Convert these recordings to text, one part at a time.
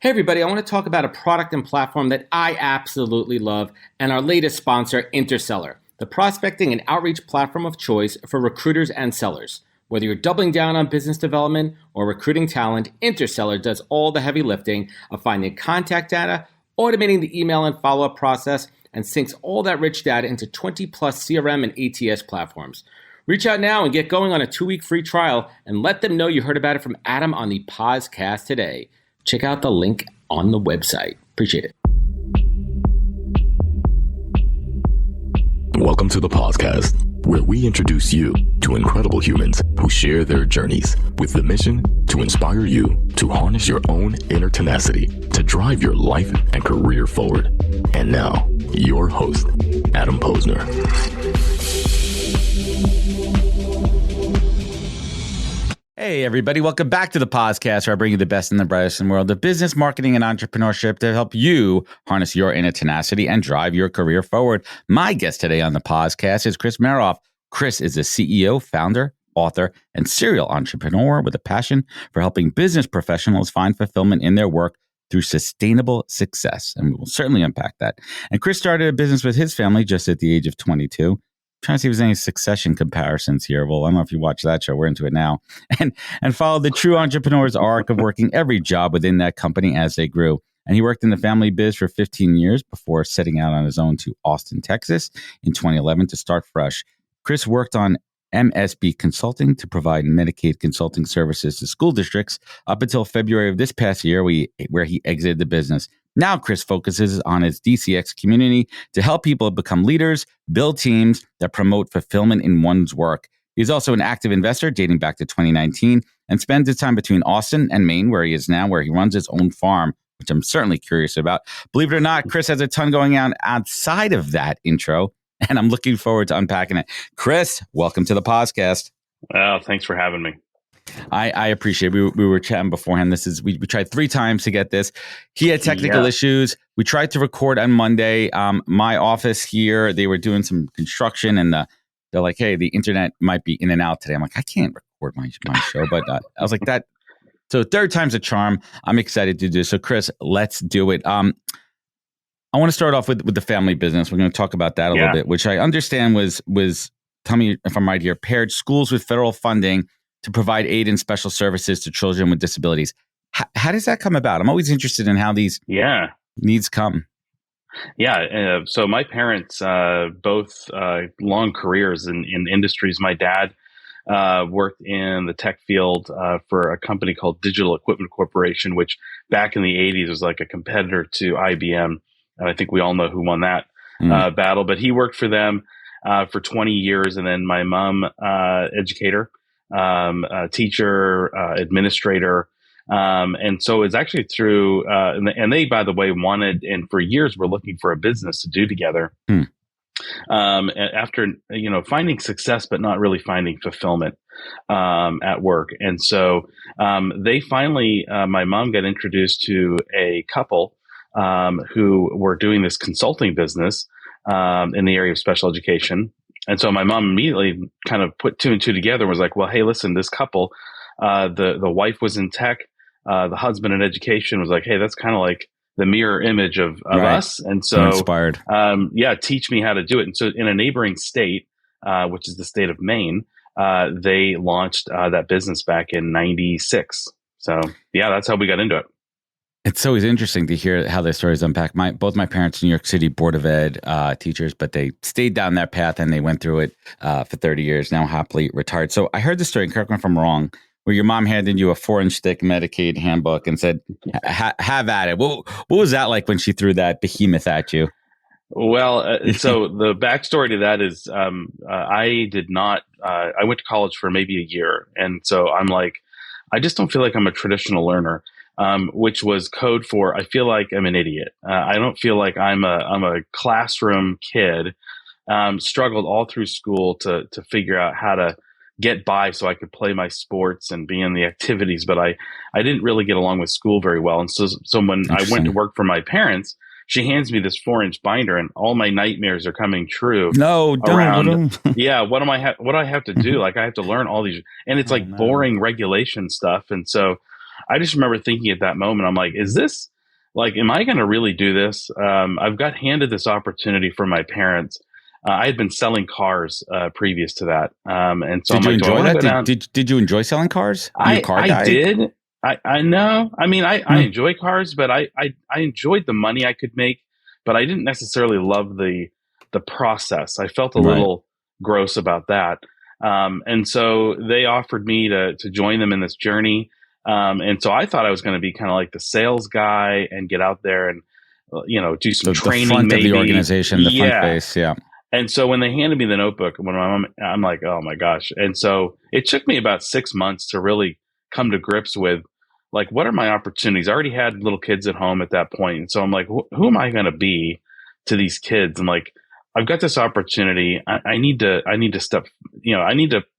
Hey everybody, I want to talk about a product and platform that I absolutely love and our latest sponsor, Interseller, the prospecting and outreach platform of choice for recruiters and sellers. Whether you're doubling down on business development or recruiting talent, Interseller does all the heavy lifting of finding contact data, automating the email and follow-up process, and syncs all that rich data into 20 plus CRM and ATS platforms. Reach out now and get going on a 2-week free trial and let them know you heard about it from Adam on the podcast today. Check out the link on the website. Appreciate it. Welcome to the podcast, where we introduce you to incredible humans who share their journeys with the mission to inspire you to harness your own inner tenacity to drive your life and career forward. And now, your host, Adam Posner. Hey, everybody. Welcome back to the podcast, where I bring you the best and the brightest in the world of business, marketing, and entrepreneurship to help you harness your inner tenacity and drive your career forward. My guest today on the podcast is Chris Meroff. Chris is a CEO, founder, author, and serial entrepreneur with a passion for helping business professionals find fulfillment in their work through sustainable success. And we will certainly unpack that. And Chris started a business with his family just at the age of 22. Trying to see if there's any Succession comparisons here. Well, I don't know if you watch that show. We're into it now. And followed the true entrepreneur's arc of working every job within that company as they grew. And he worked in the family biz for 15 years before setting out on his own to Austin, Texas in 2011 to start fresh. Chris worked on MSB Consulting to provide Medicaid consulting services to school districts up until February of this past year, where he exited the business. Now, Chris focuses on his DCX community to help people become leaders, build teams that promote fulfillment in one's work. He's also an active investor dating back to 2019 and spends his time between Austin and Maine, where he is now, where he runs his own farm, which I'm certainly curious about. Believe it or not, Chris has a ton going on outside of that intro, and I'm looking forward to unpacking it. Chris, welcome to the podcast. Well, thanks for having me. I appreciate it. We were chatting beforehand. We tried 3 times to get this. He had technical issues. We tried to record on Monday. My office here, they were doing some construction, and they're like, hey, the internet might be in and out today. I'm like, I can't record my show. But I was like, that. So 3rd time's a charm. I'm excited to do. So Chris, let's do it. I want to start off with the family business. We're going to talk about that a little bit, which I understand was, tell me if I'm right here, paired schools with federal funding to provide aid and special services to children with disabilities. How does that come about? I'm always interested in how these needs come. So my parents, both long careers in industries. My dad worked in the tech field for a company called Digital Equipment Corporation, which back in the 80s was like a competitor to IBM. And I think we all know who won that battle. But he worked for them for 20 years. And then my mom, educator, teacher, administrator. And so it's actually through, and they, by the way, wanted, and for years were looking for a business to do together. After, finding success, but not really finding fulfillment, at work. And so, they finally, my mom got introduced to a couple, who were doing this consulting business, in the area of special education. And so my mom immediately kind of put 2 and 2 together and was like, well, hey, listen, this couple, the wife was in tech, the husband in education, was like, hey, that's kind of like the mirror image of us. And so, inspired. Teach me how to do it. And so in a neighboring state, which is the state of Maine, they launched that business back in 96. So that's how we got into it. It's always interesting to hear how their stories unpack. Both my parents, New York City Board of Ed teachers, but they stayed down that path and they went through it for 30 years, now happily retired. So I heard the story, and correct me if I'm wrong, where your mom handed you a 4-inch thick Medicaid handbook and said, have at it. What was that like when she threw that behemoth at you? Well, so the backstory to that is I did not, I went to college for maybe a year. And so I'm like, I just don't feel like I'm a traditional learner. Which was code for, I feel like I'm an idiot. I don't feel like I'm a classroom kid. Struggled all through school to figure out how to get by so I could play my sports and be in the activities, but I didn't really get along with school very well. And so when I went to work for my parents, she hands me this 4-inch binder, and all my nightmares are coming true. No, don't. Yeah, what do I have to do? Like, I have to learn all these, and it's like boring regulation stuff. And so I just remember thinking at that moment, I'm like, is this like, am I going to really do this? I've got handed this opportunity from my parents. I had been selling cars previous to that. And so Did I'm you like, do I enjoy want to that? go down? Did you enjoy selling cars? Are you a car I guy? did. I know. I mean, I Hmm. enjoy cars, but I enjoyed the money I could make, but I didn't necessarily love the process. I felt a Right. little gross about that. And so they offered me to join them in this journey. And so I thought I was going to be kind of like the sales guy and get out there and, do some The training front of the maybe. organization, the front Yeah. face. Yeah. And so when they handed me the notebook, I'm like, oh my gosh. And so it took me about 6 months to really come to grips with, like, what are my opportunities? I already had little kids at home at that point. And so I'm like, who am I going to be to these kids? And like, I've got this opportunity. I need to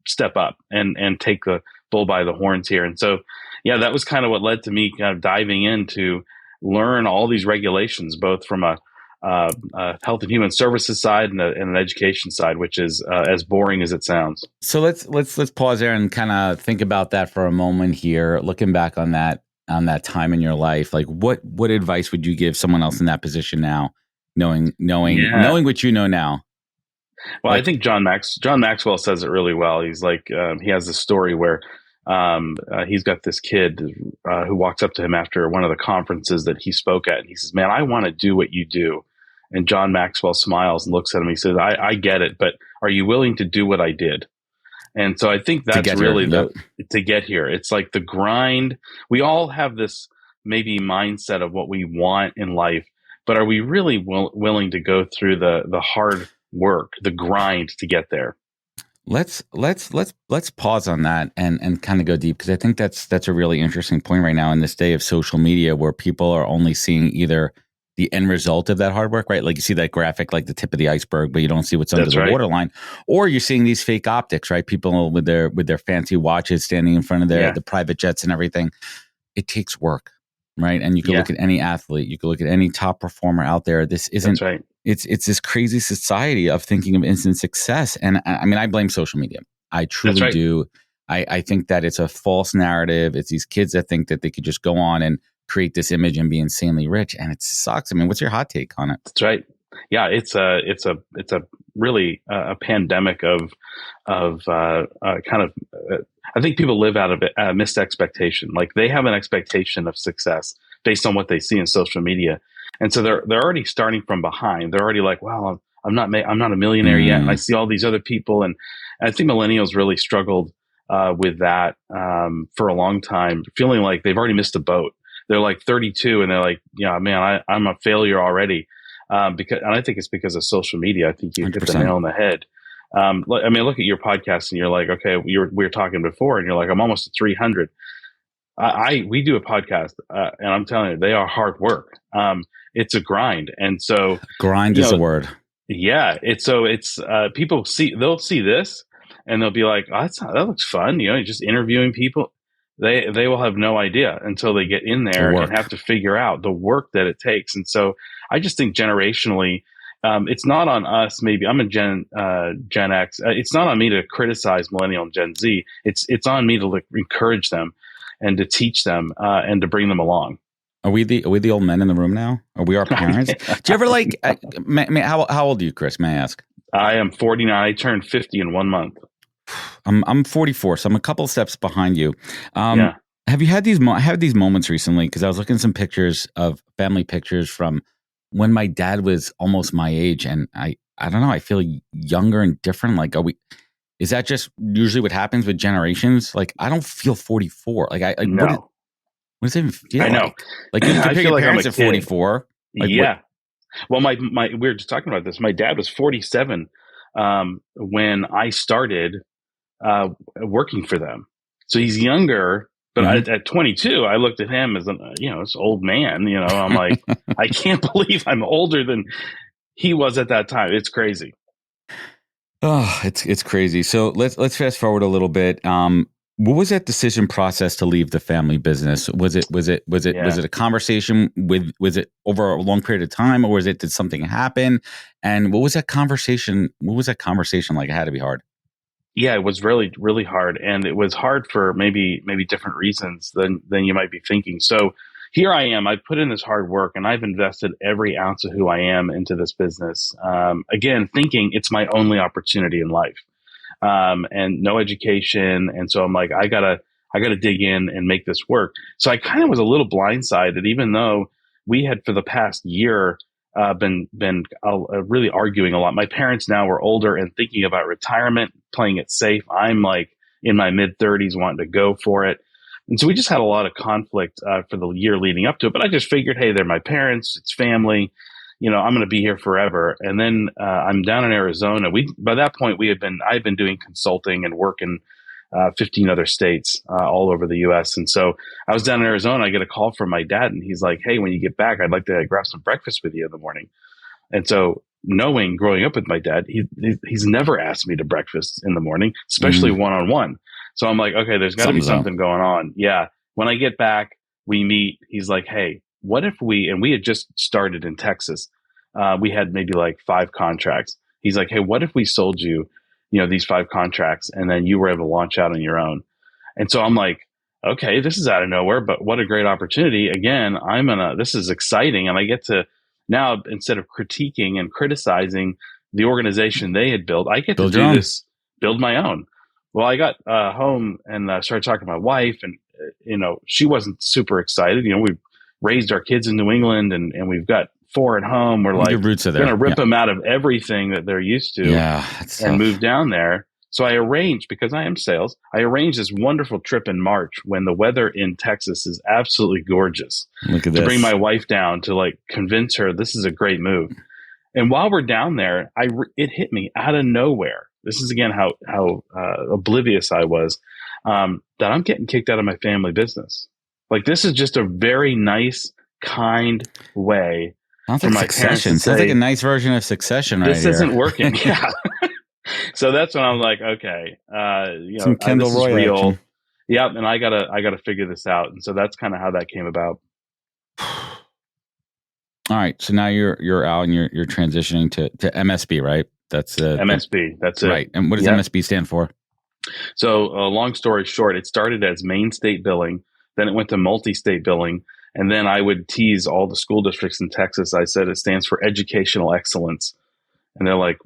step up and take the bull by the horns here. And so, yeah, that was kind of what led to me kind of diving in to learn all these regulations, both from a health and human services side and an education side, which is as boring as it sounds. So let's pause there and kind of think about that for a moment here. Looking back on that time in your life, like what advice would you give someone else in that position now, knowing what you know now? Well, Like, I think John Maxwell says it really well. He's like, he has this story where he's got this kid who walks up to him after one of the conferences that he spoke at, and he says, "Man, I want to do what you do." And John Maxwell smiles and looks at him. He says, I get it, but are you willing to do what I did? And so I think that's really to get here. It's like the grind. We all have this maybe mindset of what we want in life, but are we really willing to go through the hard work, the grind to get there? Let's pause on that and kind of go deep, because I think that's a really interesting point right now in this day of social media, where people are only seeing either the end result of that hard work, right? Like you see that graphic, like the tip of the iceberg, but you don't see what's under the waterline. Or you're seeing these fake optics, right? People with their fancy watches standing in front of the private jets and everything. It takes work, right? And you can look at any athlete, you can look at any top performer out there. This isn't. That's right. It's this crazy society of thinking of instant success, and I mean, I blame social media. I truly do. I think that it's a false narrative. It's these kids that think that they could just go on and create this image and be insanely rich, and it sucks. I mean, what's your hot take on it? That's right. Yeah, it's a really a pandemic of kind of. I think people live out of a missed expectation. Like they have an expectation of success based on what they see in social media, and so they're already starting from behind. They're already like, well, I'm not a millionaire yet, and I see all these other people, and I think millennials really struggled with that for a long time, feeling like they've already missed a boat. They're like 32 and they're like, yeah, man, I'm a failure already. And I think it's because of social media. I think you 100%. Hit the nail on the head. I mean, look at your podcast and you're like, okay, we were talking before and you're like, I'm almost at 300. We do a podcast and I'm telling you, they are hard work. It's a grind. And so grind is a word. Yeah. It's people they'll see this and they'll be like, oh, that looks fun. Just interviewing people. They will have no idea until they get in there and have to figure out the work that it takes. And so I just think generationally, it's not on us. Maybe I'm a Gen X. It's not on me to criticize Millennial and Gen Z. It's on me to encourage them and to teach them and to bring them along. Are we the old men in the room now? Are we our parents? Do you ever how old are you, Chris? May I ask? I am 49. I turned 50 in 1 month. I'm 44, so I'm a couple steps behind you. Have you had these moments recently? Because I was looking at some pictures of family pictures from when my dad was almost my age, and I don't know. I feel younger and different. Like, is that just usually what happens with generations? Like, I don't feel 44. Like, no. What does it even feel? I know. Like you compare your parents at 44. Like, yeah. Well, we were just talking about this. My dad was 47 when I started working for them. So he's younger, but at 22, I looked at him as this old man. I'm like, I can't believe I'm older than he was at that time. It's crazy. Oh, it's crazy. So let's fast forward a little bit. What was that decision process to leave the family business? Was it a conversation was it over a long period of time, or did something happen? And what was that conversation like? It had to be hard. Yeah, it was really, really hard. And it was hard for maybe different reasons than you might be thinking. So here I am. I've put in this hard work and I've invested every ounce of who I am into this business. Again, thinking it's my only opportunity in life. And no education. And so I'm like, I gotta dig in and make this work. So I kind of was a little blindsided, even though we had for the past year been really arguing a lot. My parents now were older and thinking about retirement, playing it safe. I'm like in my mid 30s, wanting to go for it. And so we just had a lot of conflict for the year leading up to it. But I just figured, hey, they're my parents, it's family. I'm going to be here forever. And then I'm down in Arizona. By that point I've been doing consulting and work in 15 other states all over the U.S. And so I was down in Arizona. I get a call from my dad, and he's like, "Hey, when you get back, I'd like to grab some breakfast with you in the morning." And so, knowing growing up with my dad, he's never asked me to breakfast in the morning, especially one on one. So I'm like, okay, there's got to be something going on. Yeah. When I get back, we meet. He's like, "Hey, what if we had just started in Texas. We had maybe like 5 contracts. He's like, "Hey, what if we sold you, these 5 contracts and then you were able to launch out on your own?" And so I'm like, okay, this is out of nowhere, but what a great opportunity. Again, this is exciting. And I get to now, instead of critiquing and criticizing the organization they had built, I get to do this, build my own. Well, I got home and started talking to my wife, and, she wasn't super excited. We raised our kids in New England, and we've got 4 at home. We're like, going to rip them out of everything that they're used to and move down there. So I arranged, because I am sales, I arranged this wonderful trip in March when the weather in Texas is absolutely gorgeous. Look at to bring my wife down to like convince her this is a great move. And while we're down there, it hit me out of nowhere. This is again how oblivious I was, that I'm getting kicked out of my family business. Like, this is just a very nice, kind way. Sounds like Succession. Sounds like a nice version of Succession, right? This isn't working. Yeah. So that's when I'm like, okay, some Kendall this Roy is real. Action. Yeah, and I gotta figure this out. And so that's kind of how that came about. All right. So now you're out and you're transitioning to MSB, right? That's MSB. That's it. Right. And what does MSB stand for? So long story short, it started as main state billing, then it went to multi-state billing, and then I would tease all the school districts in Texas. I said it stands for educational excellence, and they're like,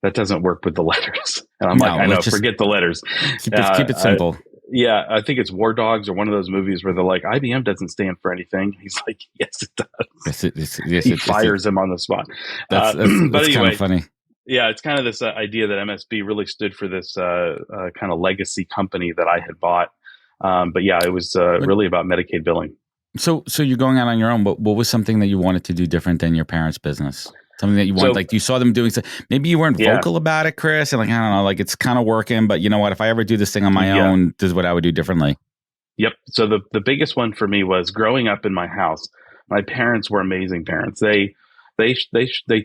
that doesn't work with the letters. And I'm like, I know, forget the letters. Keep it simple. I think it's War Dogs or one of those movies where they're like, IBM doesn't stand for anything. He's like, yes, it does. He fires him on the spot. That's anyway, kind of funny. Yeah, it's kind of this idea that MSB really stood for this kind of legacy company that I had bought. But yeah, it was really about Medicaid billing. So you're going out on your own. What was something that you wanted to do different than your parents' business? Something that you want, like you saw them doing. Maybe you weren't vocal about it, Chris, and like, I don't know, like it's kind of working, but you know what? If I ever do this thing on my own, this is what I would do differently. Yep. So the biggest one for me was growing up in my house. My parents were amazing parents. They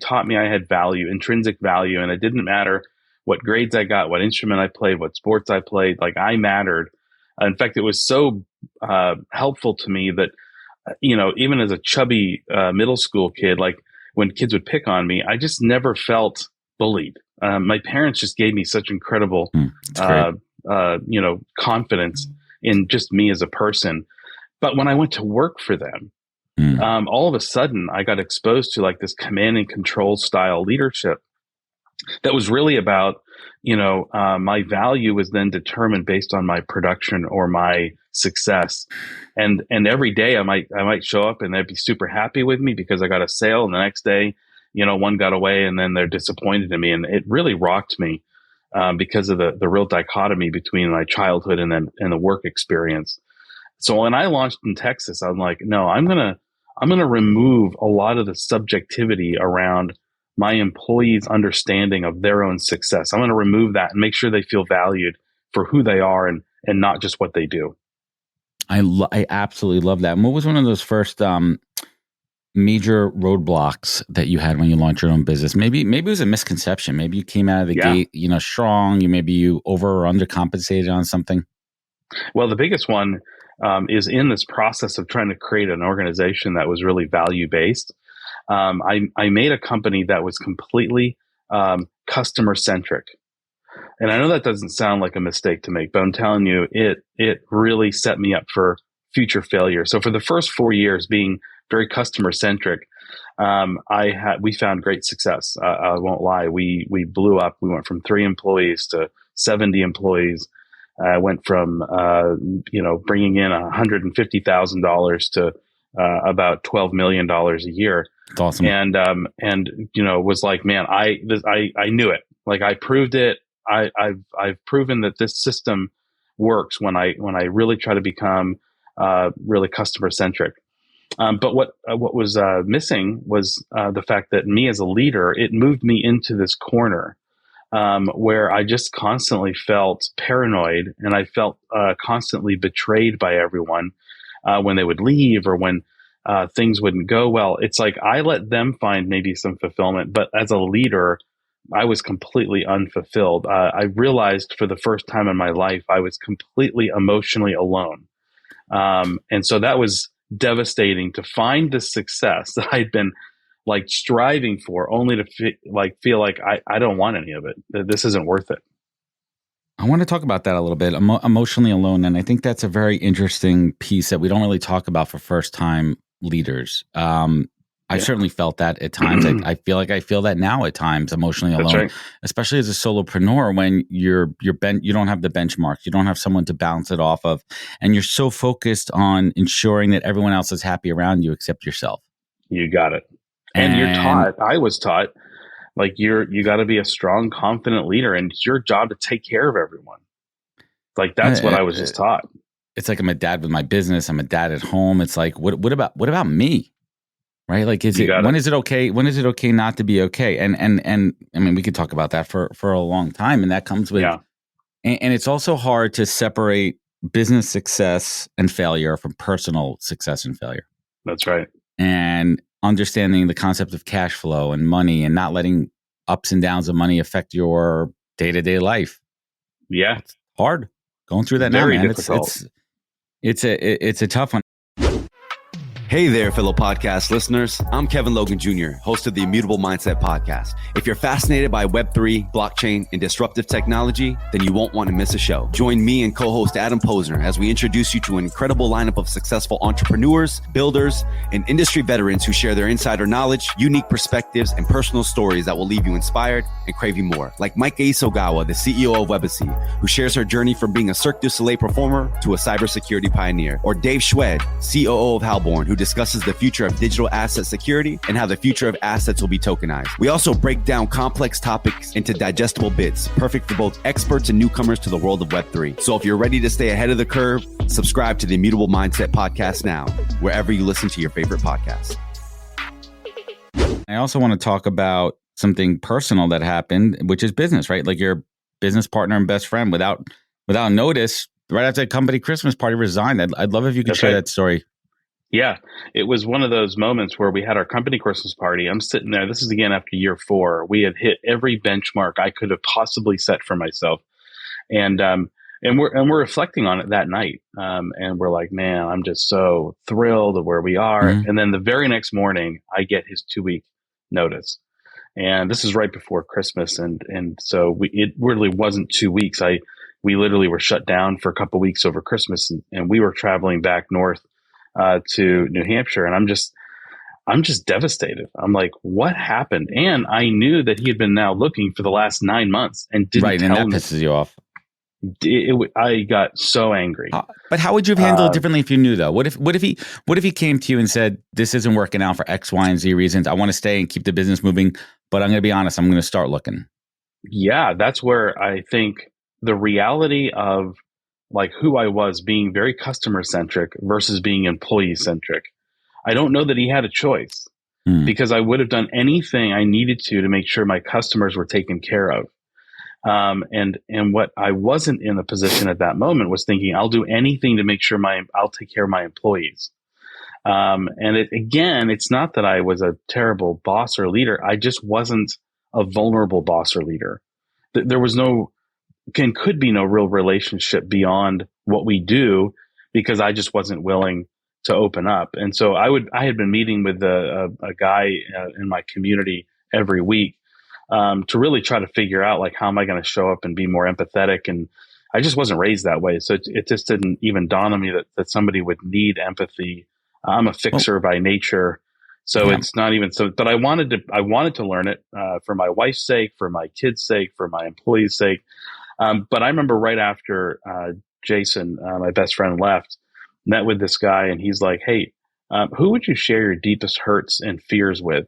taught me I had value, intrinsic value, and it didn't matter what grades I got, what instrument I played, what sports I played. Like, I mattered. In fact, it was so helpful to me that even as a chubby middle school kid, like, when kids would pick on me, I just never felt bullied. My parents just gave me such incredible, confidence in just me as a person. But when I went to work for them, all of a sudden I got exposed to like this command and control style leadership that was really about, my value was then determined based on my production or my success. And every day I might show up and they'd be super happy with me because I got a sale. And the next day, one got away and then they're disappointed in me. And it really rocked me because of the real dichotomy between my childhood and the work experience. So when I launched in Texas, I'm like, no, I'm going to remove a lot of the subjectivity around my employees' understanding of their own success. I'm going to remove that and make sure they feel valued for who they are and not just what they do. I absolutely love that. And what was one of those first major roadblocks that you had when you launched your own business? Maybe it was a misconception. Maybe you came out of the gate, strong. Maybe you over or undercompensated on something. Well, the biggest one is in this process of trying to create an organization that was really value-based. I made a company that was completely customer-centric. And I know that doesn't sound like a mistake to make, but I'm telling you, it really set me up for future failure. So for the first 4 years, being very customer centric, we found great success. I won't lie. We blew up. We went from 3 employees to 70 employees. I went from, bringing in $150,000 to, about $12 million a year. It's awesome. And was like, man, I knew it. Like, I proved it. I've proven that this system works when I really try to become, really customer centric. But what was missing was the fact that me as a leader, it moved me into this corner where I just constantly felt paranoid, and I felt constantly betrayed by everyone when they would leave or when things wouldn't go well. It's like I let them find maybe some fulfillment, but as a leader, I was completely unfulfilled. I realized for the first time in my life, I was completely emotionally alone. And so that was devastating, to find the success that I'd been like striving for, only to feel like I don't want any of it. This isn't worth it. I want to talk about that a little bit, emotionally alone. And I think that's a very interesting piece that we don't really talk about for first-time leaders. I certainly felt that at times. I feel like I feel that now at times, emotionally alone, right. Especially as a solopreneur, when you don't have the benchmarks, you don't have someone to bounce it off of, and you're so focused on ensuring that everyone else is happy around you except yourself. You got it. And you're taught, I was taught, like you got to be a strong, confident leader, and it's your job to take care of everyone. Like that's what I was just taught. It's like I'm a dad with my business. I'm a dad at home. It's like, what about me? Right? Like, when is it okay? When is it okay not to be okay? And I mean, we could talk about that for a long time, and that comes with, and it's also hard to separate business success and failure from personal success and failure. That's right. And understanding the concept of cash flow and money, and not letting ups and downs of money affect your day-to-day life. Yeah. It's hard going through that Very now, man. difficult. It's a tough one. Hey there, fellow podcast listeners. I'm Kevin Logan Jr., host of the Immutable Mindset Podcast. If you're fascinated by Web3, blockchain, and disruptive technology, then you won't want to miss a show. Join me and co-host Adam Posner as we introduce you to an incredible lineup of successful entrepreneurs, builders, and industry veterans who share their insider knowledge, unique perspectives, and personal stories that will leave you inspired and craving more. Like Mike Isogawa, the CEO of Webacy, who shares her journey from being a Cirque du Soleil performer to a cybersecurity pioneer. Or Dave Schwed, COO of Halborn, who discusses the future of digital asset security and how the future of assets will be tokenized. We also break down complex topics into digestible bits, perfect for both experts and newcomers to the world of Web3. So if you're ready to stay ahead of the curve, subscribe to the Immutable Mindset Podcast now, wherever you listen to your favorite podcasts. I also want to talk about something personal that happened, which is business, right? Like your business partner and best friend, without notice, right after the company Christmas party, resigned. I'd love if you could share that story. Yeah, it was one of those moments where we had our company Christmas party. I'm sitting there. This is again after year 4. We had hit every benchmark I could have possibly set for myself, and we're reflecting on it that night. And we're like, man, I'm just so thrilled of where we are. Mm-hmm. And then the very next morning, I get his 2-week notice, and this is right before Christmas, and so it really wasn't 2 weeks. We literally were shut down for a couple of weeks over Christmas, and we were traveling back north to New Hampshire, and I'm just devistated. I'm like, what happened? And I knew that he had been now looking for the last 9 months and didn't right, tell me. And that pisses you off. I got so angry. But how would you have handled it differently if you knew, though? What if he came to you and said, "This isn't working out for X, Y, and Z reasons. I want to stay and keep the business moving, but I'm going to be honest. I'm going to start looking." Yeah, that's where I think the reality of like who I was, being very customer centric versus being employee centric. I don't know that he had a choice, because I would have done anything I needed to make sure my customers were taken care of. And what I wasn't in the position at that moment was thinking, I'll do anything to make sure I'll take care of my employees. And it's not that I was a terrible boss or leader. I just wasn't a vulnerable boss or leader. There was could be no real relationship beyond what we do, because I just wasn't willing to open up. And so I had been meeting with a guy in my community every week to really try to figure out like, how am I going to show up and be more empathetic? And I just wasn't raised that way. So it just didn't even dawn on me that somebody would need empathy. I'm a fixer by nature. So it's not even so, but I wanted to learn it, for my wife's sake, for my kids' sake, for my employees' sake. But I remember right after, Jason, my best friend, left, met with this guy, and he's like, "Hey, who would you share your deepest hurts and fears with?"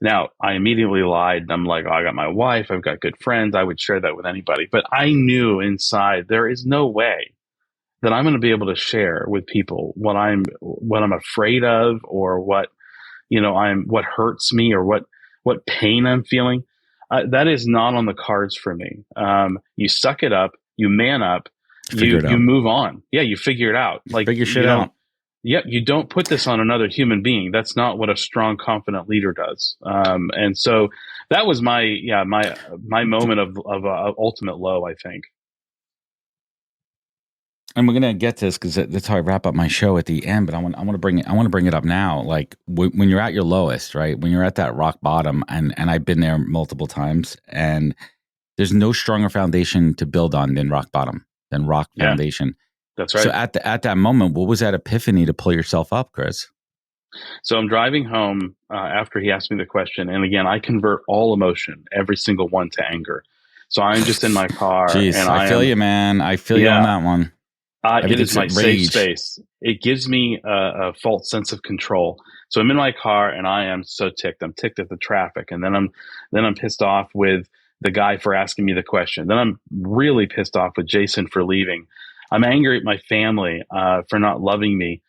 Now, I immediately lied. I'm like, "Oh, I got my wife. I've got good friends. I would share that with anybody." But I knew inside there is no way that I'm going to be able to share with people what I'm afraid of, or what, what hurts me, or what pain I'm feeling. That is not on the cards for me. You suck it up, you man up, you move on. Yeah, you figure it out. Like, figure shit out. Yep, you don't put this on another human being. That's not what a strong, confident leader does. And so that was my moment of ultimate low, I think. And we're gonna get to this because that's how I wrap up my show at the end. But I want to bring it up now. Like when you're at your lowest, right? When you're at that rock bottom, and I've been there multiple times, and there's no stronger foundation to build on than rock bottom, than rock foundation. That's right. So at that moment, what was that epiphany to pull yourself up, Chris? So I'm driving home after he asked me the question, and again, I convert all emotion, every single one, to anger. So I'm just in my car. Jeez, and I feel you, man. I feel you on that one. It is my safe space. It gives me a false sense of control. So I'm in my car, and I am so ticked. I'm ticked at the traffic, and then I'm pissed off with the guy for asking me the question. Then I'm really pissed off with Jason for leaving. I'm angry at my family for not loving me.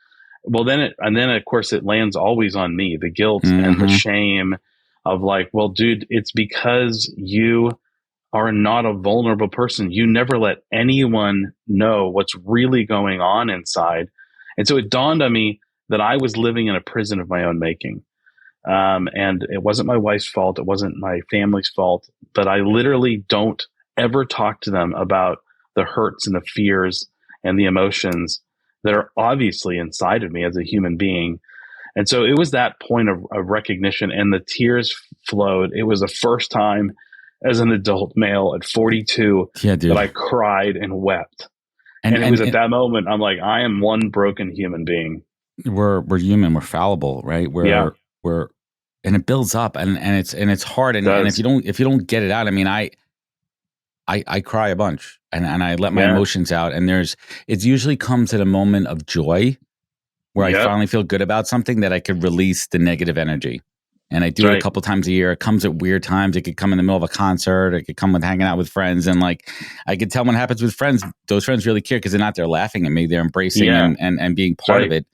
Well, then of course it lands always on me, the guilt and the shame of like, well, dude, it's because you are not a vulnerable person. You never let anyone know what's really going on inside. And so it dawned on me that I was living in a prison of my own making. And it wasn't my wife's fault. It wasn't my family's fault, but I literally don't ever talk to them about the hurts and the fears and the emotions that are obviously inside of me as a human being. And so it was that point of recognition, and the tears flowed. It was the first time as an adult male at 42 that I cried and wept. And it was at that moment, I'm like, I am one broken human being. We're human. We're fallible, right? And it builds up, and it's hard. And if you don't get it out, I mean, I cry a bunch, and I let my emotions out. And it usually comes at a moment of joy where I finally feel good about something, that I could release the negative energy. And I do it a couple times a year. It comes at weird times. It could come in the middle of a concert. It could come with hanging out with friends. And like, I could tell when it happens with friends, those friends really care, because they're not there laughing at me. They're embracing and being part of it.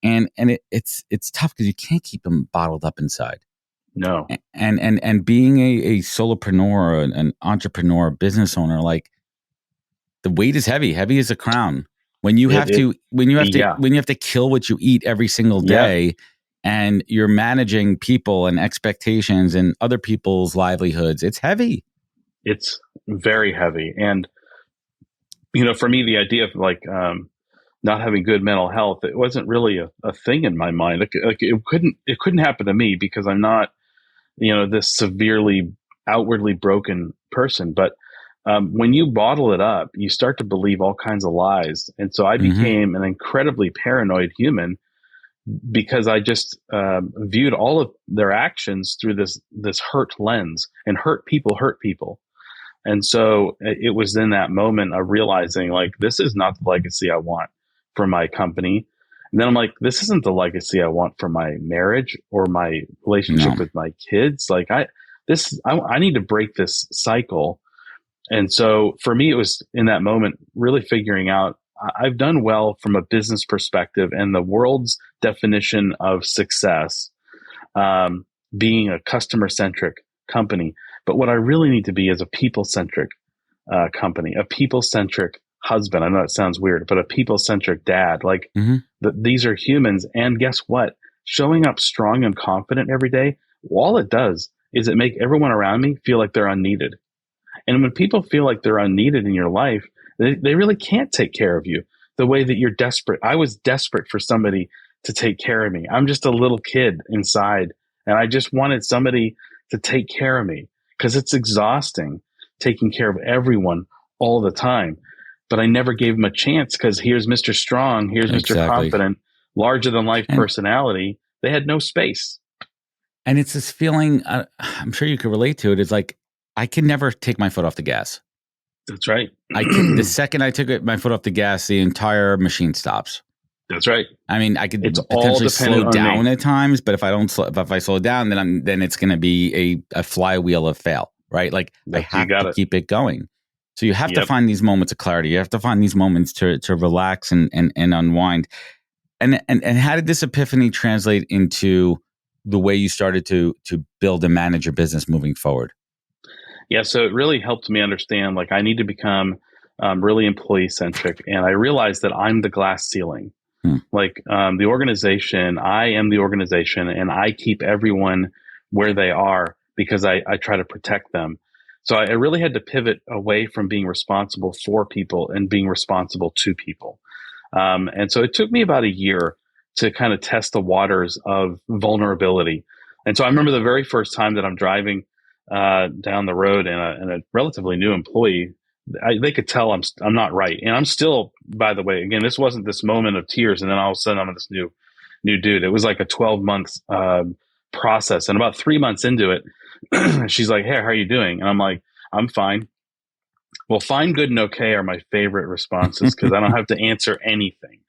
And it's tough because you can't keep them bottled up inside. No. And being a solopreneur, an entrepreneur, business owner, like, the weight is heavy. Heavy as a crown. When you have to kill what you eat every single day, and you're managing people and expectations and other people's livelihoods, it's heavy. It's very heavy. And, for me, the idea of like, not having good mental health, it wasn't really a thing in my mind. Like it couldn't happen to me, because I'm not, this severely outwardly broken person. But when you bottle it up, you start to believe all kinds of lies. And so I became an incredibly paranoid human, because I just viewed all of their actions through this hurt lens, and hurt people. And so it was in that moment of realizing, like, this is not the legacy I want for my company. And then I'm like, this isn't the legacy I want for my marriage or my relationship with my kids. Like, I need to break this cycle. And so for me, it was in that moment really figuring out, I've done well from a business perspective, and the world's definition of success, being a customer-centric company. But what I really need to be is a people-centric company, a people-centric husband. I know it sounds weird, but a people-centric dad. Like, these are humans. And guess what? Showing up strong and confident every day, all it does is it make everyone around me feel like they're unneeded. And when people feel like they're unneeded in your life, they really can't take care of you the way that you're desperate. I was desperate for somebody to take care of me. I'm just a little kid inside, and I just wanted somebody to take care of me. because it's exhausting taking care of everyone all the time. But I never gave him a chance because here's Mr. Strong, here's Mr. Confident, larger than life personality. They had no space. And it's this feeling, I'm sure you could relate to it. It's like, I can never take my foot off the gas. That's right. The second I took my foot off the gas, the entire machine stops. That's right. I mean, I could potentially slow down at times, but if I slow down, then it's going to be a flywheel of fail, right? Like I have to keep it going. So you have to find these moments of clarity. You have to find these moments to relax and unwind. And how did this epiphany translate into the way you started to build and manage your business moving forward? Yeah, so it really helped me understand, like, I need to become really employee centric. And I realized that I'm the glass ceiling. Like the organization, I am the organization, and I keep everyone where they are because I try to protect them. So I really had to pivot away from being responsible for people and being responsible to people. And so it took me about a year to kind of test the waters of vulnerability. And so I remember the very first time that I'm driving down the road and a relatively new employee, they could tell I'm not right. And I'm still, by the way, again, this wasn't this moment of tears and then all of a sudden I'm this new dude. It was like a 12-month process. And about 3 months into it, she's like, "Hey, how are you doing?" And I'm like, "I'm fine." Well, fine, good, and okay are my favorite responses because I don't have to answer anything.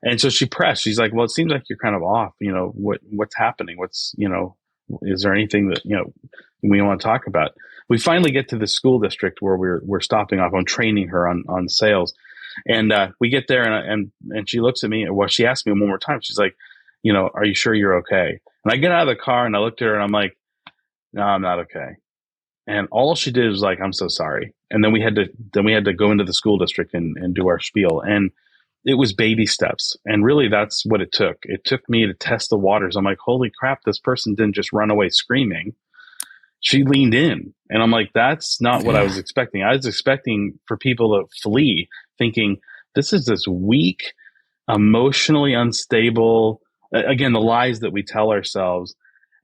And so she pressed. She's like, "Well, it seems like you're kind of off. You know, what's happening? Is there anything that, we want to talk about?" We finally get to the school district where we're stopping off on training her on sales. And we get there and she looks at me. Well, she asked me one more time. She's like, "Are you sure you're okay?" And I get out of the car and I looked at her and I'm like, "No, I'm not okay." And all she did was like, "I'm so sorry." And then we had to go into the school district and do our spiel. And it was baby steps. And really that's what it took. It took me to test the waters. I'm like, holy crap, this person didn't just run away screaming. She leaned in. And I'm like, that's not what I was expecting. I was expecting for people to flee, thinking this is this weak, emotionally unstable, again, the lies that we tell ourselves.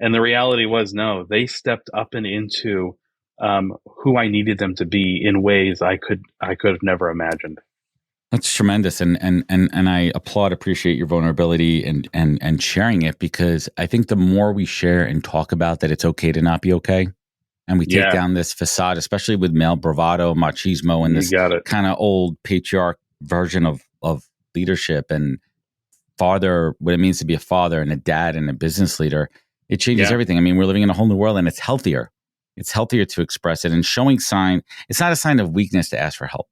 And the reality was, no, they stepped up and into who I needed them to be in ways I could have never imagined. That's tremendous, and I appreciate your vulnerability and sharing it, because I think the more we share and talk about that it's okay to not be okay, and we take down this facade, especially with male bravado, machismo, and this kind of old patriarch version of leadership and what it means to be a father and a dad and a business leader, it changes everything. I mean, we're living in a whole new world, and it's healthier. It's healthier to express it and showing sign. It's not a sign of weakness to ask for help.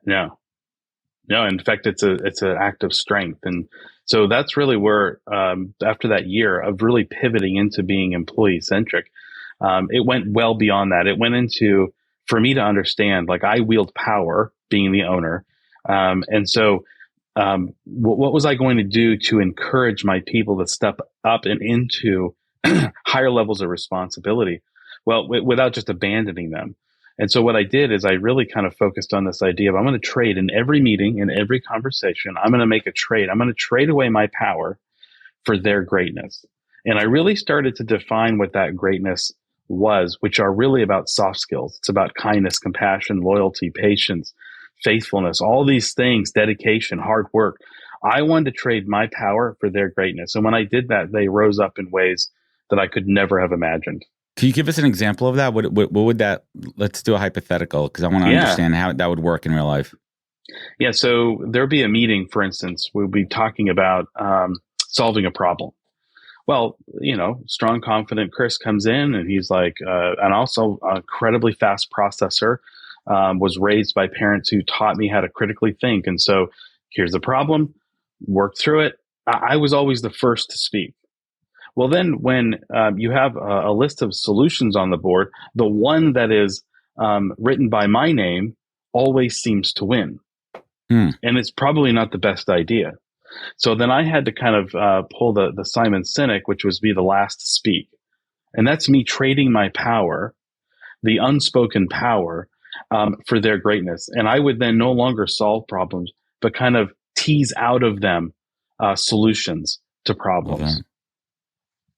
No, in fact, it's an act of strength. And so that's really where, after that year of really pivoting into being employee centric, it went well beyond that. It went into, for me to understand, like, I wield power being the owner. And so what was I going to do to encourage my people to step up and into higher levels of responsibility? Well, without just abandoning them. And so what I did is I really kind of focused on this idea of, I'm going to trade in every meeting, in every conversation. I'm going to make a trade. I'm going to trade away my power for their greatness. And I really started to define what that greatness was, which are really about soft skills. It's about kindness, compassion, loyalty, patience, faithfulness, all these things, dedication, hard work. I wanted to trade my power for their greatness. And when I did that, they rose up in ways that I could never have imagined. Can you give us an example of that? What would that, let's do a hypothetical, because I want to understand how that would work in real life. Yeah. So there'd be a meeting, for instance, we'll be talking about solving a problem. Well, strong, confident Chris comes in and he's like, and also an incredibly fast processor, was raised by parents who taught me how to critically think. And so here's the problem, work through it. I was always the first to speak. Well, then when you have a list of solutions on the board, the one that is written by my name always seems to win. And it's probably not the best idea. So then I had to kind of pull the Simon Sinek, which was be the last to speak. And that's me trading my power, the unspoken power, for their greatness. And I would then no longer solve problems, but kind of tease out of them solutions to problems.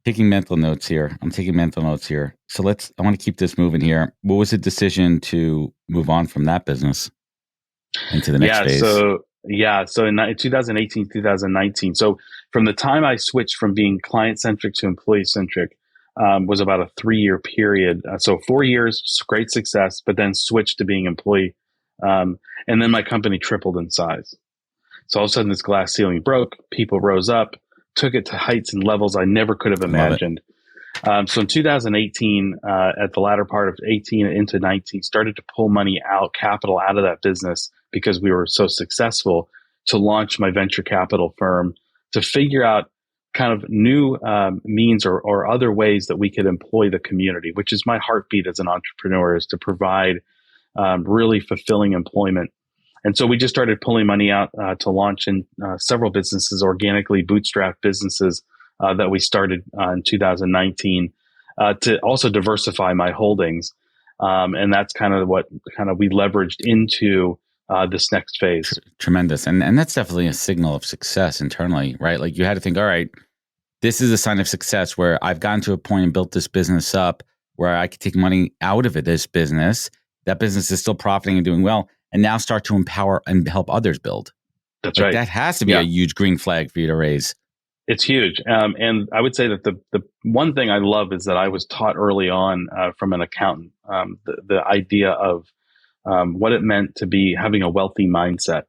Taking mental notes here. I'm taking mental notes here. So I want to keep this moving here. What was the decision to move on from that business into the next phase? So in 2018, 2019. So from the time I switched from being client-centric to employee-centric, was about a 3-year period. So 4 years, great success, but then switched to being employee. And then my company tripled in size. So all of a sudden this glass ceiling broke, people rose up, took it to heights and levels I never could have imagined. So in 2018, at the latter part of 18 into 19, started to pull capital out of that business because we were so successful, to launch my venture capital firm, to figure out kind of new means or other ways that we could employ the community, which is my heartbeat as an entrepreneur, is to provide really fulfilling employment. And so we just started pulling money out to launch in several businesses, organically bootstrapped businesses that we started in 2019 to also diversify my holdings. And that's kind of what we leveraged into this next phase. Tremendous. And that's definitely a signal of success internally, right? Like you had to think, all right, this is a sign of success where I've gotten to a point and built this business up where I could take money out of this business. That business is still profiting and doing well, and now start to empower and help others build. That's right. That has to be a huge green flag for you to raise. It's huge. And I would say that the one thing I love is that I was taught early on from an accountant, the idea of what it meant to be having a wealthy mindset.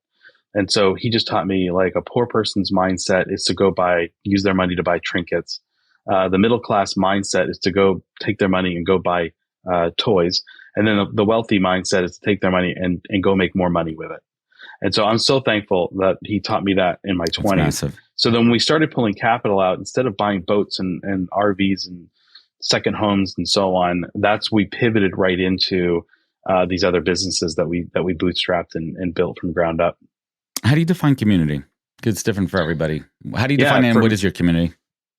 And so he just taught me, like, a poor person's mindset is to use their money to buy trinkets. The middle class mindset is to go take their money and go buy toys. And then the wealthy mindset is to take their money and go make more money with it. And so I'm so thankful that he taught me that in my 20s. So then when we started pulling capital out, instead of buying boats and RVs and second homes and so on, we pivoted right into these other businesses that we bootstrapped and built from ground up. How do you define community? Because it's different for everybody. How do you define it, and what is your community?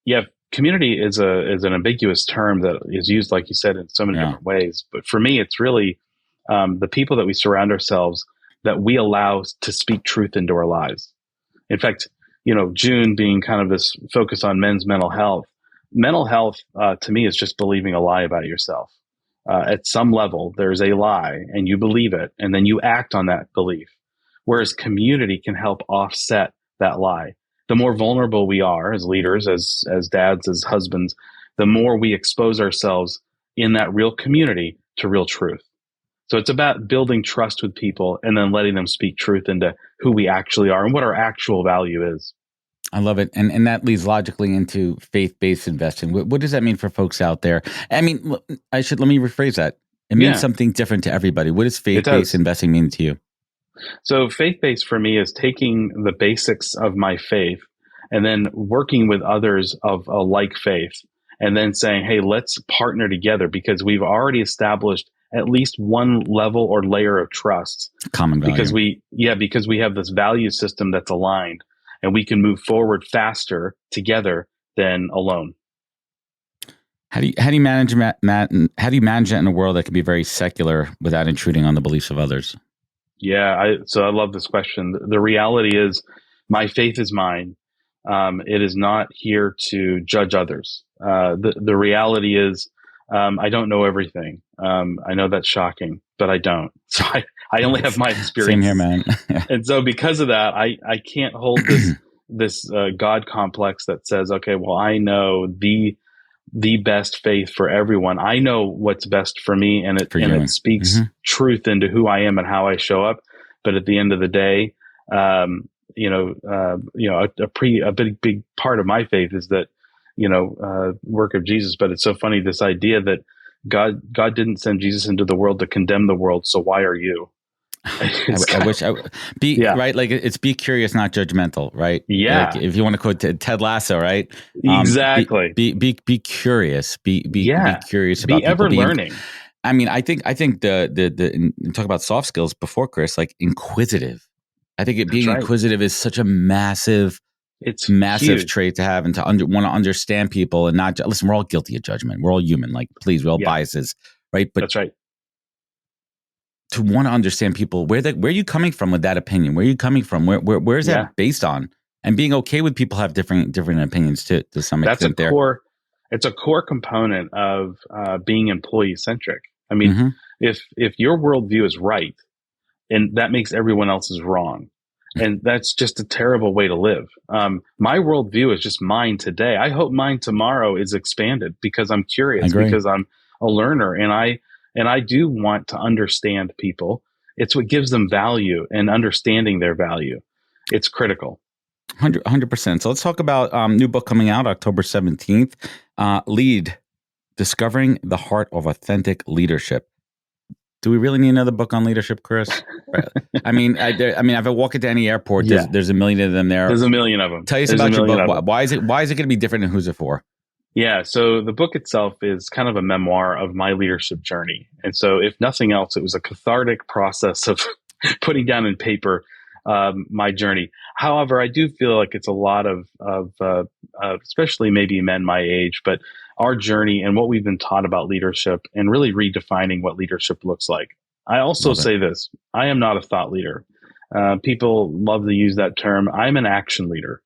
Yeah, community is an ambiguous term that is used, like you said, in so many different ways. But for me, it's really the people that we surround ourselves, that we allow to speak truth into our lives. In fact, June being kind of this focus on men's mental health. Mental health, to me, is just believing a lie about yourself. At some level, there's a lie and you believe it, and then you act on that belief. Whereas community can help offset that lie. The more vulnerable we are as leaders, as dads, as husbands, the more we expose ourselves in that real community to real truth. So it's about building trust with people and then letting them speak truth into who we actually are and what our actual value is. I love it. And that leads logically into faith-based investing. What does that mean for folks out there? I mean, let me rephrase that. It means something different to everybody. What does faith-based investing mean to you? So faith-based for me is taking the basics of my faith and then working with others of a like faith, and then saying, hey, let's partner together because we've already established at least one level or layer of trust. Common value. Because we have this value system that's aligned, and we can move forward faster together than alone. How do you manage how do you manage that in a world that can be very secular without intruding on the beliefs of others? Yeah, so I love this question. The reality is, my faith is mine. It is not here to judge others. The reality is, I don't know everything. I know that's shocking, but I don't. So I only have my experience. Same here, man. And so because of that, I can't hold this God complex that says, okay, well, I know the best faith for everyone. I know what's best for me, and it speaks truth into who I am and how I show up. But at the end of the day, a big part of my faith is that, work of Jesus. But it's so funny, this idea that God didn't send Jesus into the world to condemn the world. So why are you? I wish I would be right. Like, it's be curious, not judgmental, right? Yeah. Like, if you want to quote Ted Lasso, right? Exactly. Be curious. Be curious about be ever learning. I mean, I think the talk about soft skills before, Chris, like inquisitive. I think being inquisitive is such a massive huge trait to have, and to want to understand people and not listen. We're all guilty of judgment. We're all human. Like, please, we're all biases, right? But that's right. To want to understand people, where are you coming from with that opinion? Where are you coming from? Where is that based on? And being okay with people have different opinions to some extent. It's a core component of being employee centric. I mean, Mm-hmm. if your worldview is right, and that makes everyone else's wrong, and that's just a terrible way to live. My worldview is just mine today. I hope mine tomorrow is expanded because I'm curious, because I'm a learner, and I do want to understand people. It's what gives them value, and understanding their value. It's critical. 100%. So let's talk about new book coming out October 17th. Lead, Discovering the Heart of Authentic Leadership. Do we really need another book on leadership, Chris? I mean, if I walk into any airport, there's a million of them there. There's a million of them. Tell us about your book. Why is it going to be different, and who's it for? Yeah, so the book itself is kind of a memoir of my leadership journey. And so if nothing else, it was a cathartic process of putting down in paper my journey. However, I do feel like it's a lot of especially maybe men my age, but our journey and what we've been taught about leadership and really redefining what leadership looks like. I also say this, I am not a thought leader. People love to use that term. I'm an action leader.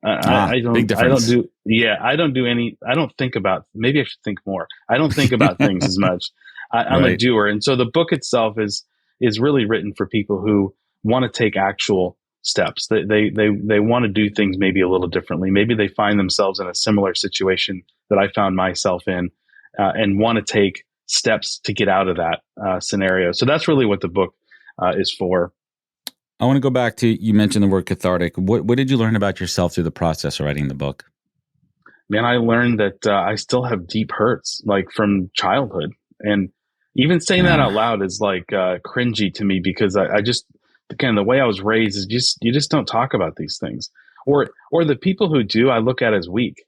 I don't think about, maybe I should think more. I don't think about things as much. I'm a doer. And so the book itself is really written for people who want to take actual steps. They want to do things maybe a little differently. Maybe they find themselves in a similar situation that I found myself in, and want to take steps to get out of that scenario. So that's really what the book is for. I want to go back to, you mentioned the word cathartic. What did you learn about yourself through the process of writing the book? Man, I learned that I still have deep hurts, like from childhood. And even saying that out loud is like cringy to me, because I just, again, the way I was raised is you just don't talk about these things. Or the people who do, I look at as weak.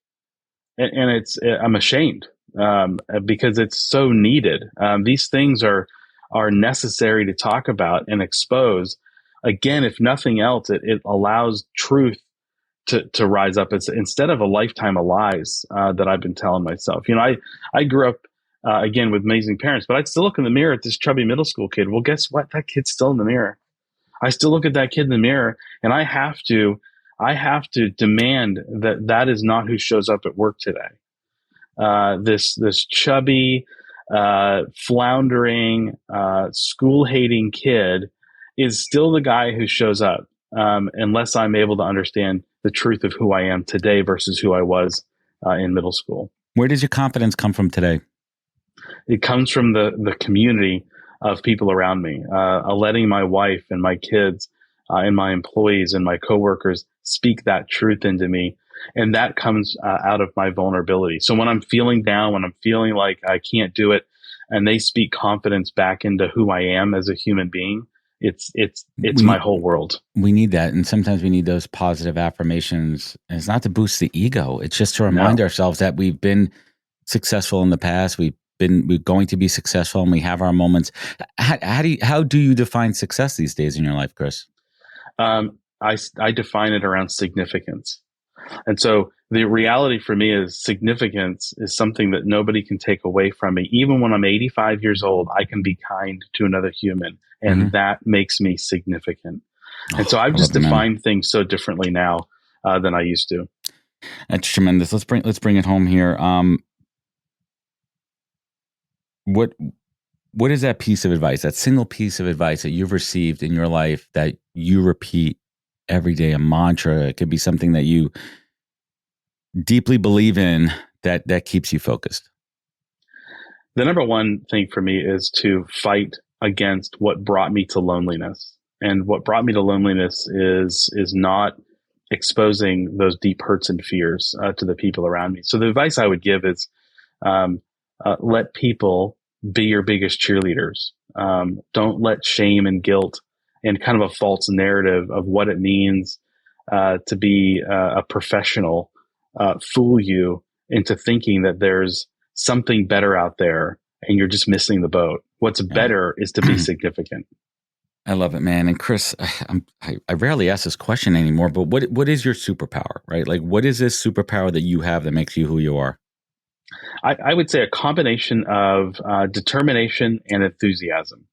And I'm ashamed because it's so needed. These things are necessary to talk about and expose. Again, if nothing else, it allows truth to rise up. It's instead of a lifetime of lies that I've been telling myself. I grew up again with amazing parents, but I'd still look in the mirror at this chubby middle school kid. Well, guess what? That kid's still in the mirror. I still look at that kid in the mirror, and I have to demand that is not who shows up at work today. This chubby, floundering, school-hating kid is still the guy who shows up, unless I'm able to understand the truth of who I am today versus who I was in middle school. Where does your confidence come from today? It comes from the community of people around me, letting my wife and my kids and my employees and my coworkers speak that truth into me. And that comes out of my vulnerability. So when I'm feeling down, when I'm feeling like I can't do it, and they speak confidence back into who I am as a human being, it's my whole world. We need that. And sometimes we need those positive affirmations. And it's not to boost the ego. It's just to remind ourselves that we've been successful in the past. We're going to be successful, and we have our moments. How do you define success these days in your life, Chris? I define it around significance. And so the reality for me is significance is something that nobody can take away from me. Even when I'm 85 years old, I can be kind to another human, and that makes me significant. And so I've just defined things so differently now than I used to. That's tremendous. Let's bring it home here. What is that piece of advice, that single piece of advice that you've received in your life that you repeat every day, a mantra? It could be something that you deeply believe in that keeps you focused. The number one thing for me is to fight against what brought me to loneliness. And what brought me to loneliness is not exposing those deep hurts and fears to the people around me. So the advice I would give is let people be your biggest cheerleaders. Don't let shame and guilt and kind of a false narrative of what it means to be a professional fool you into thinking that there's something better out there and you're just missing the boat. What's better is to be significant. I love it, man. And Chris, I rarely ask this question anymore, but what is your superpower, right? Like, what is this superpower that you have that makes you who you are? I would say a combination of determination and enthusiasm.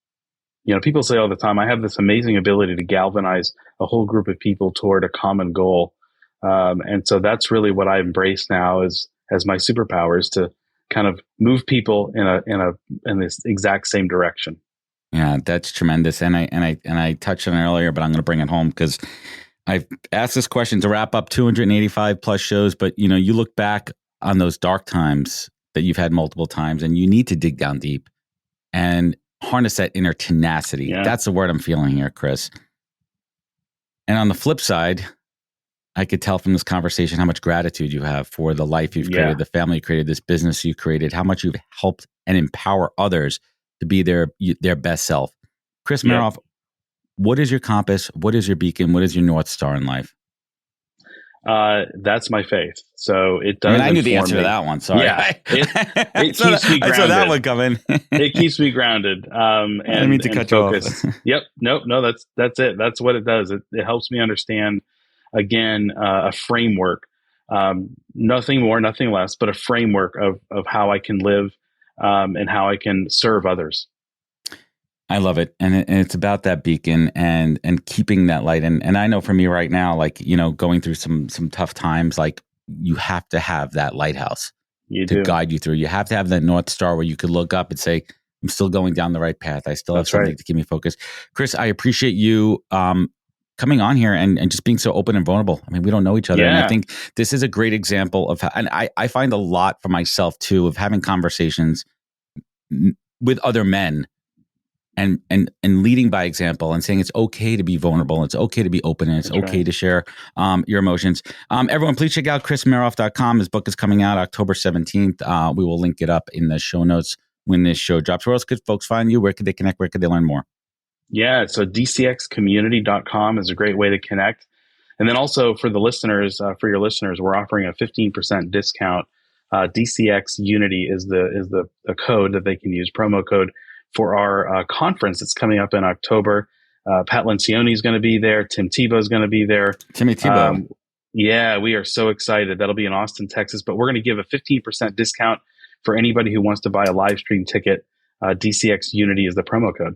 People say all the time, I have this amazing ability to galvanize a whole group of people toward a common goal. And so that's really what I embrace now is as my superpower, is to kind of move people in this exact same direction. Yeah, that's tremendous. And I touched on it earlier, but I'm going to bring it home because I've asked this question to wrap up 285 plus shows. But you look back on those dark times that you've had multiple times, and you need to dig down deep and harness that inner tenacity. Yeah. That's the word I'm feeling here, Chris. And on the flip side, I could tell from this conversation how much gratitude you have for the life you've created, the family you created, this business you created, how much you've helped and empower others to be their best self. Chris Meroff, what is your compass? What is your beacon? What is your North Star in life? That's my faith. So it does. I knew the answer to that one. Sorry. Yeah, it keeps me grounded. I saw that one coming. It keeps me grounded. And I didn't mean to cut focused. you off. Yep. No, that's it. That's what it does. It helps me understand, again, a framework, nothing more, nothing less, but a framework of how I can live and how I can serve others. I love it. And it's about that beacon and keeping that light. And I know for me right now, like, going through some tough times, like you have to have that lighthouse to guide you through. You have to have that North Star where you could look up and say, I'm still going down the right path. I still have something to keep me focused. Chris, I appreciate you coming on here and just being so open and vulnerable. I mean, we don't know each other. Yeah. And I think this is a great example of how, and I find a lot for myself too, of having conversations with other men and leading by example and saying it's okay to be vulnerable. It's okay to be open, and it's okay to share your emotions. Everyone, please check out chrismeroff.com. His book is coming out October 17th. We will link it up in the show notes when this show drops. Where else could folks find you? Where could they connect? Where could they learn more? Yeah, so dcxcommunity.com is a great way to connect. And then also for the listeners, for your listeners, we're offering a 15% discount. DCX Unity is the code that they can use, promo code, for our conference that's coming up in October. Pat Lencioni is going to be there. Tim Tebow is going to be there. Timmy Tebow. Yeah, we are so excited. That'll be in Austin, Texas. But we're going to give a 15% discount for anybody who wants to buy a live stream ticket. DCX Unity is the promo code.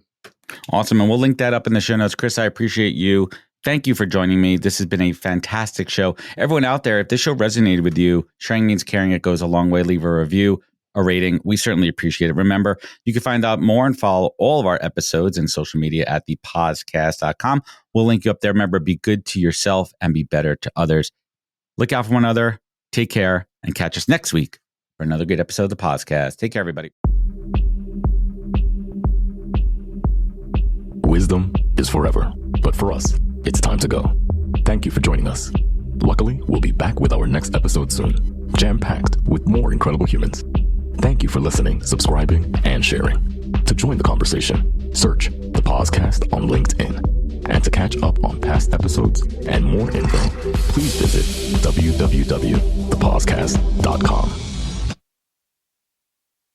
Awesome. And we'll link that up in the show notes. Chris, I appreciate you. Thank you for joining me. This has been a fantastic show. Everyone out there, if this show resonated with you, sharing means caring. It goes a long way. Leave a review, a rating. We certainly appreciate it. Remember, you can find out more and follow all of our episodes and social media at thepodcast.com. We'll link you up there. Remember, be good to yourself and be better to others. Look out for one another. Take care and catch us next week for another great episode of the podcast. Take care, everybody. Wisdom is forever, but for us, it's time to go. Thank you for joining us. Luckily, we'll be back with our next episode soon, jam-packed with more incredible humans. Thank you for listening, subscribing, and sharing. To join the conversation, search the podcast on LinkedIn. And to catch up on past episodes and more info, please visit www.thepodcast.com.